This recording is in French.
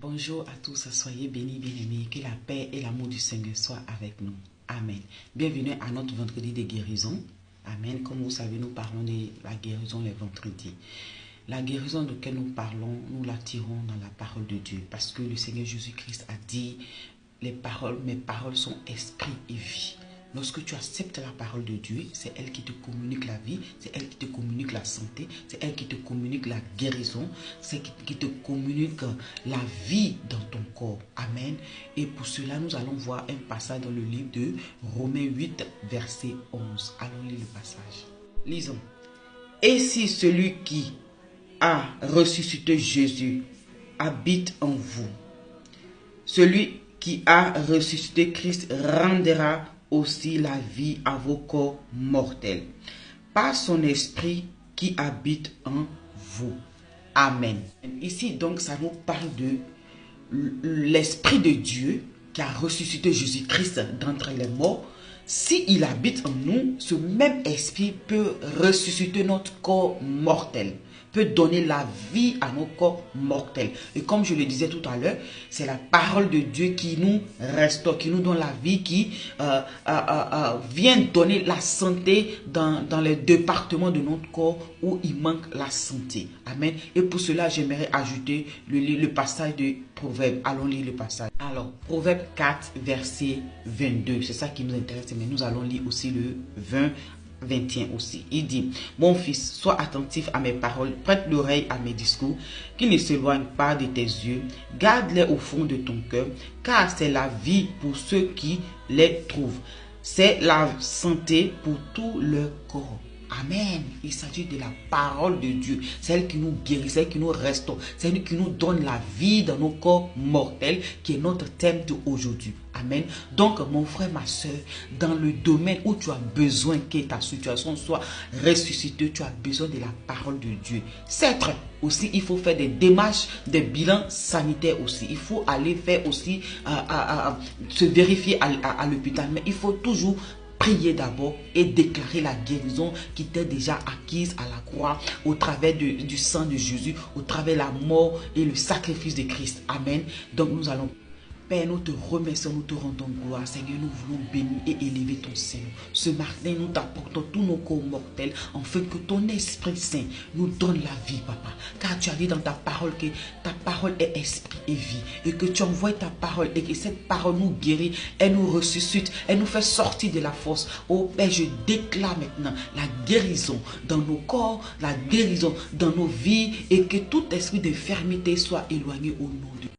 Bonjour à tous, soyez bénis, bien-aimés, que la paix et l'amour du Seigneur soient avec nous. Amen. Bienvenue à notre vendredi de guérison. Amen. Comme vous savez, nous parlons de la guérison les vendredis. La guérison de laquelle nous parlons, nous la tirons dans la parole de Dieu. Parce que le Seigneur Jésus-Christ a dit, mes paroles sont esprit et vie. Lorsque tu acceptes la parole de Dieu, c'est elle qui te communique la vie, c'est elle qui te communique la santé, c'est elle qui te communique la guérison, c'est elle qui te communique la vie dans ton corps. Amen. Et pour cela, nous allons voir un passage dans le livre de Romains 8, verset 11. Allons lire le passage. Lisons. Et si celui qui a ressuscité Jésus habite en vous, celui qui a ressuscité Christ rendra aussi la vie à vos corps mortels, par son esprit qui habite en vous. Amen. Ici donc ça nous parle de l'esprit de Dieu qui a ressuscité Jésus-Christ d'entre les morts. S'il habite en nous, ce même esprit peut ressusciter notre corps mortel, peut donner la vie à nos corps mortels. Et comme je le disais tout à l'heure, c'est la parole de Dieu qui nous restaure, qui nous donne la vie, qui vient donner la santé dans les départements de notre corps où il manque la santé. Amen. Et pour cela, j'aimerais ajouter le passage de Proverbe. Allons lire le passage. Alors, Proverbe 4, verset 22. C'est ça qui nous intéresse, mais nous allons lire aussi le 21 aussi. Il dit, mon fils, sois attentif à mes paroles, prête l'oreille à mes discours, qu'ils ne s'éloignent pas de tes yeux, garde-les au fond de ton cœur, car c'est la vie pour ceux qui les trouvent. C'est la santé pour tout leur corps. Amen. Il s'agit de la parole de Dieu, celle qui nous guérit, celle qui nous restaure, celle qui nous donne la vie dans nos corps mortels, qui est notre thème d'aujourd'hui. Amen. Donc, mon frère, ma soeur, dans le domaine où tu as besoin que ta situation soit ressuscitée, tu as besoin de la parole de Dieu. Certes, aussi, il faut faire des démarches, des bilans sanitaires aussi. Il faut aller faire aussi, se vérifier à l'hôpital. Mais il faut toujours prier d'abord et déclarer la guérison qui t'est déjà acquise à la croix au travers du sang de Jésus, au travers de la mort et le sacrifice de Christ. Amen. Donc nous allons... Père, nous te remercions, nous te rendons gloire. Seigneur, nous voulons bénir et élever ton Seigneur. Ce matin, nous t'apportons tous nos corps mortels, afin que ton Esprit Saint nous donne la vie, Papa. Car tu as dit dans ta parole que ta parole est esprit et vie. Et que tu envoies ta parole et que cette parole nous guérit, elle nous ressuscite, elle nous fait sortir de la force. Oh Père, je déclare maintenant la guérison dans nos corps, la guérison dans nos vies, et que tout esprit d'infirmité soit éloigné au nom de Dieu.